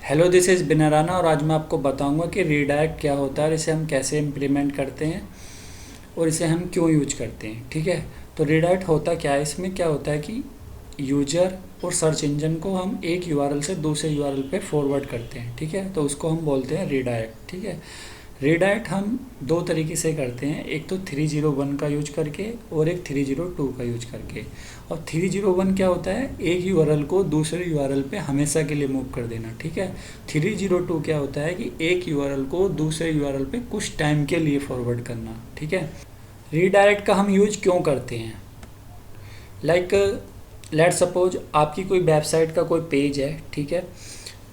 Hello, this is बिनाराना और आज मैं आपको बताऊंगा कि रीडायरेक्ट क्या होता है और इसे हम कैसे इम्प्लीमेंट करते हैं और इसे हम क्यों यूज करते हैं। ठीक है, तो रीडायरेक्ट होता क्या है, इसमें क्या होता है कि यूजर और सर्च इंजन को हम एक यूआरएल से दूसरे यूआरएल पे फॉरवर्ड करते हैं। ठीक है, तो उसको हम बोलते हैं रीडायरेक्ट। ठीक है, रीडायरेक्ट हम दो तरीके से करते हैं, एक तो 301 का यूज करके और एक 302 का यूज करके। और 301 क्या होता है, एक यूआरएल को दूसरे यूआरएल पे हमेशा के लिए मूव कर देना। ठीक है, 302 क्या होता है कि एक यूआरएल को दूसरे यूआरएल पे कुछ टाइम के लिए फॉरवर्ड करना। ठीक है, रीडायरेक्ट का हम यूज क्यों करते हैं, लाइक लेट सपोज आपकी कोई वेबसाइट का कोई पेज है। ठीक है,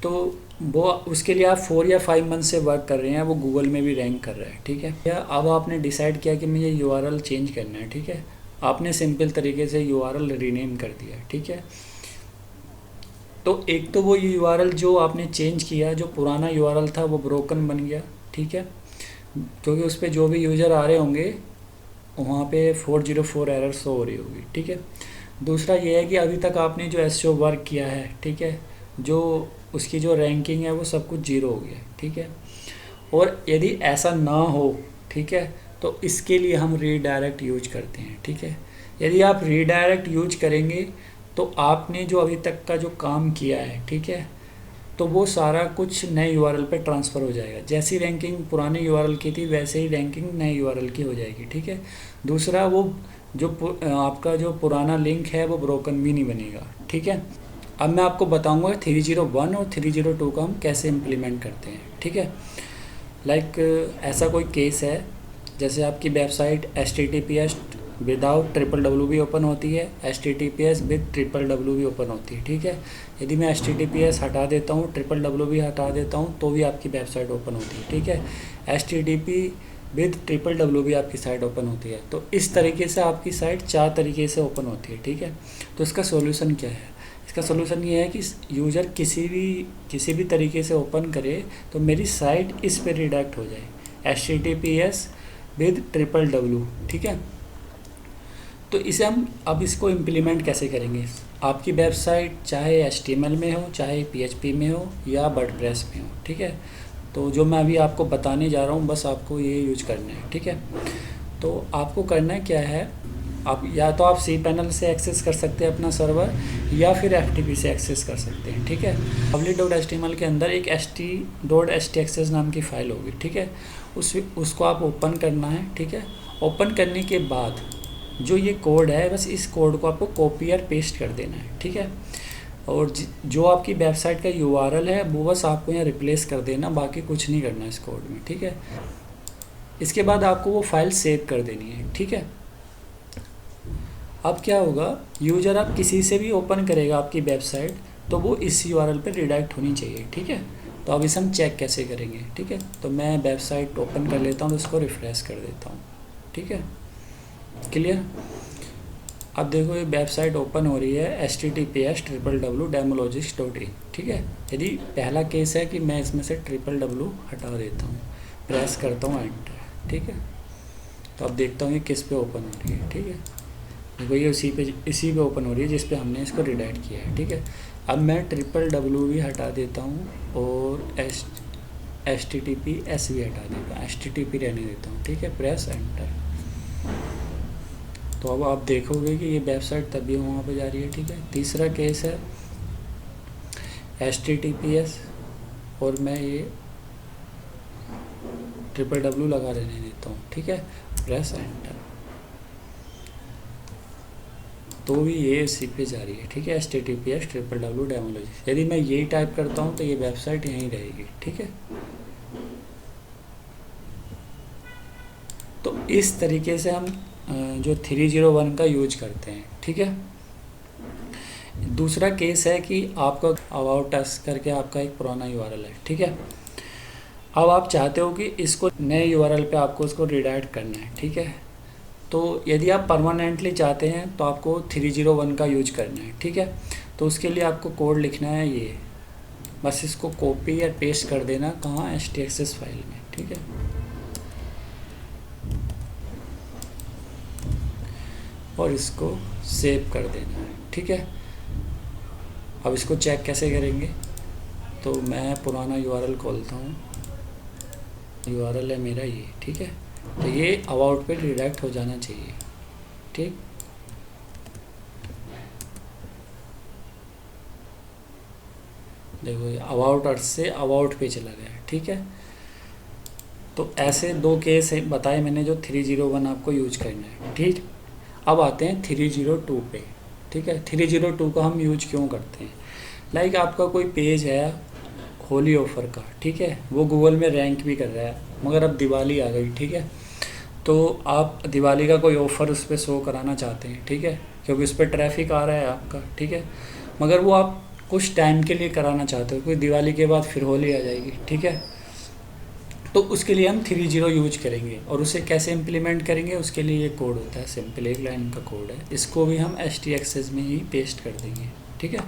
तो वो उसके लिए आप 4 या 5 मंथ से वर्क कर रहे हैं, वो गूगल में भी रैंक कर रहा है। ठीक है, या अब आपने डिसाइड किया कि मुझे यूआरएल चेंज करना है। ठीक है, आपने सिंपल तरीके से यूआरएल रीनेम कर दिया। ठीक है, तो एक तो वो यूआरएल जो आपने चेंज किया, जो पुराना यूआरएल था वो ब्रोकन बन गया। ठीक है, क्योंकि उस पर जो भी यूज़र आ रहे होंगे वहाँ पे 404 एरर शो हो रही होगी। ठीक है, दूसरा ये है कि अभी तक आपने जो एसईओ वर्क किया है, ठीक है, जो उसकी जो रैंकिंग है वो सब कुछ जीरो हो गया है। ठीक है, और यदि ऐसा ना हो, ठीक है, तो इसके लिए हम रीडायरेक्ट यूज करते हैं। ठीक है, यदि आप रीडायरेक्ट यूज करेंगे तो आपने जो अभी तक का जो काम किया है, ठीक है, तो वो सारा कुछ नए यूआरएल पे ट्रांसफ़र हो जाएगा। जैसी रैंकिंग पुराने यूआरएल की थी वैसे ही रैंकिंग नए यूआरएल की हो जाएगी। ठीक है, दूसरा वो जो आपका जो पुराना लिंक है वो ब्रोकन भी नहीं बनेगा। ठीक है, अब मैं आपको बताऊंगा 301 और 302 का हम कैसे इम्प्लीमेंट करते हैं। ठीक है, लाइक ऐसा कोई केस है, जैसे आपकी वेबसाइट HTTPS विदाउट www भी ओपन होती है, HTTPS विद www भी ओपन होती है। ठीक है, यदि मैं HTTPS हटा देता हूँ, www भी हटा देता हूँ, तो भी आपकी वेबसाइट ओपन होती है। ठीक है, HTTP विद www भी आपकी साइट ओपन होती है। तो इस तरीके से आपकी साइट 4 तरीके से ओपन होती है। ठीक है, तो इसका सोल्यूशन क्या है, इसका सोल्यूशन ये है कि यूज़र किसी भी तरीके से ओपन करे तो मेरी साइट इस पे रिडायरेक्ट हो जाए, HTTPS विद www। ठीक है, तो इसे हम अब इसको इम्प्लीमेंट कैसे करेंगे। आपकी वेबसाइट चाहे HTML में हो, चाहे PHP में हो या वर्डप्रेस में हो। ठीक है, तो जो मैं अभी आपको बताने जा रहा हूँ बस आपको ये यूज करना है। ठीक है, तो आपको करना क्या है, आप या तो आप cPanel से एक्सेस कर सकते हैं अपना सर्वर, या फिर FTP से एक्सेस कर सकते हैं। ठीक है, public.html के अंदर एक ht.htaccess नाम की फ़ाइल होगी। ठीक है, उसको आप ओपन करना है। ठीक है, ओपन करने के बाद जो ये कोड है, बस इस कोड को आपको कॉपी और पेस्ट कर देना है। ठीक है, और जो आपकी वेबसाइट का यूआरएल है वो बस आपको यहाँ रिप्लेस कर देना, बाकी कुछ नहीं करना इस कोड में। ठीक है, इसके बाद आपको वो फाइल सेव कर देनी है। ठीक है, अब क्या होगा, यूज़र आप किसी से भी ओपन करेगा आपकी वेबसाइट तो वो इस यूआरएल पे रिडायरेक्ट होनी चाहिए। ठीक है, तो अब इसे हम चेक कैसे करेंगे। ठीक है, तो मैं वेबसाइट ओपन कर लेता हूँ, तो इसको रिफ्रेश कर देता हूँ। ठीक है, क्लियर। अब देखो ये वेबसाइट ओपन हो रही है, HTTPS www.demologist.in। ठीक है, यदि पहला केस है कि मैं इसमें से www हटा देता हूँ, प्रेस करता हूँ एंटर। ठीक है, तो अब देखता हूँ ये किस पे ओपन हो रही है। ठीक है, देखो ये इसी पे ओपन हो रही है जिस पे हमने इसको रिडायरेक्ट किया है। ठीक है, अब मैं www भी हटा देता हूँ और HTTPS भी हटा देता हूँ, HTTP रहने देता हूँ। ठीक है, प्रेस एंटर। तो अब आप देखोगे कि ये वेबसाइट तभी वहाँ पे जा रही है। ठीक है, तीसरा केस है HTTPS और मैं ये www लगा रहने देता हूँ। ठीक है, प्रेस एंटर, तो भी ये इसी पे जा रही है। ठीक है, HTTPS www.demologist। यदि मैं यही टाइप करता हूँ तो ये वेबसाइट यहीं रहेगी। ठीक है, तो इस तरीके से हम जो 301 का यूज करते हैं। ठीक है, दूसरा केस है कि आपका अबाउट अस करके आपका एक पुराना यूआरएल है। ठीक है, अब आप चाहते हो कि इसको नए यूआरएल पे आपको इसको रिडायरेक्ट करना है। ठीक है, तो यदि आप परमानेंटली चाहते हैं तो आपको 301 का यूज करना है। ठीक है, तो उसके लिए आपको कोड लिखना है, ये बस इसको कॉपी या पेस्ट कर देना, कहाँ, htaccess फाइल में। ठीक है, और इसको सेव कर देना है। ठीक है, अब इसको चेक कैसे करेंगे, तो मैं पुराना यूआरएल खोलता हूँ, यूआरएल है मेरा ये, ठीक है। तो ये अबाउट पे रिडायरेक्ट हो जाना चाहिए, ठीक। देखो ये अबाउट अर्थ से अबाउट पे चला गया, ठीक है। तो ऐसे 2 केस बताए मैंने जो 301 आपको यूज करना है, ठीक। अब आते हैं 302 पे, ठीक है। 302 को हम यूज क्यों करते हैं? लाइक आपका कोई पेज है होली ऑफ़र का, ठीक है, वो गूगल में रैंक भी कर रहा है, मगर अब दिवाली आ गई, ठीक है। तो आप दिवाली का कोई ऑफ़र उस पर शो कराना चाहते हैं, ठीक है, क्योंकि उस पर ट्रैफिक आ रहा है आपका, ठीक है, मगर वो आप कुछ टाइम के लिए कराना चाहते हो, क्योंकि दिवाली के बाद फिर होली आ जाएगी, ठीक है। तो उसके लिए हम 30 यूज करेंगे। और उसे कैसे इम्प्लीमेंट करेंगे? उसके लिए ये कोड होता है, सिंपल एक लाइन का कोड है, इसको भी हम htaccess में ही पेस्ट कर देंगे, ठीक है।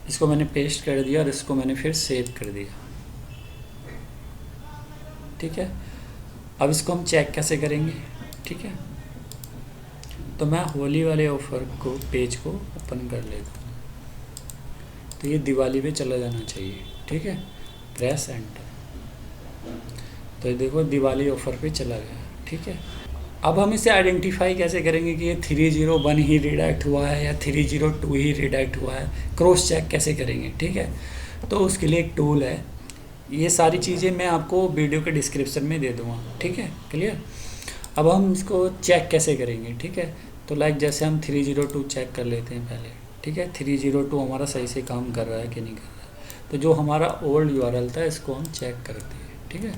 इसको मैंने पेस्ट कर दिया और इसको मैंने फिर सेव कर दिया, ठीक है। अब इसको हम चेक कैसे करेंगे, ठीक है। तो मैं होली वाले ऑफ़र को पेज को ओपन कर लेता हूँ, तो ये दिवाली पे चला जाना चाहिए, ठीक है। प्रेस एंटर, तो ये देखो दिवाली ऑफ़र पे चला गया, ठीक है। अब हम इसे आइडेंटिफाई कैसे करेंगे कि ये 301 ही रिडायरेक्ट हुआ है या 302 ही रिडायरेक्ट हुआ है, क्रॉस चेक कैसे करेंगे, ठीक है। तो उसके लिए एक टूल है, ये सारी चीज़ें मैं आपको वीडियो के डिस्क्रिप्शन में दे दूँगा, ठीक है, क्लियर। अब हम इसको चेक कैसे करेंगे, ठीक है। तो लाइक जैसे हम 302 चेक कर लेते हैं पहले, ठीक है। 302 हमारा सही से काम कर रहा है कि नहीं कर रहा है। तो जो हमारा ओल्ड यूआरएल था इसको हम चेक करते हैं, ठीक है।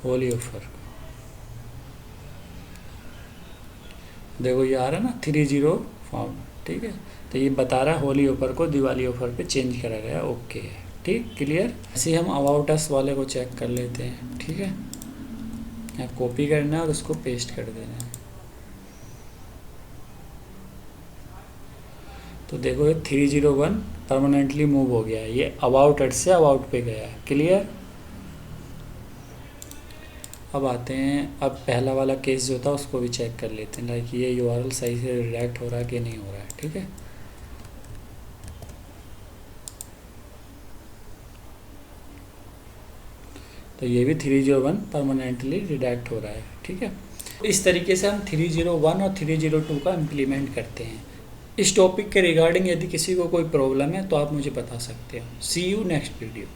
होली ऑफ़र, देखो ये आ रहा है ना 30 फाउंड, ठीक है। तो ये बता रहा है होली ऑफ़र को दिवाली ऑफ़र पे चेंज करा गया, ओके है, ठीक, क्लियर। ऐसे हम अबाउट अस वाले को चेक कर लेते हैं, ठीक है। यहाँ कॉपी करना है और उसको पेस्ट कर देना है। तो देखो ये 301 परमानेंटली मूव हो गया है, ये अबाउट अट से अबाउट पे गया है, क्लियर। अब आते हैं, अब पहला वाला केस जो था उसको भी चेक कर लेते हैं, लाइक ये यूआरएल सही से रिडायरेक्ट हो रहा है कि नहीं हो रहा है, ठीक है। तो ये भी 301 परमानेंटली रिडायरेक्ट हो रहा है, ठीक है। इस तरीके से हम 301 और 302 का इम्प्लीमेंट करते हैं। इस टॉपिक के रिगार्डिंग यदि किसी को कोई प्रॉब्लम है तो आप मुझे बता सकते हो। सी यू नेक्स्ट वीडियो।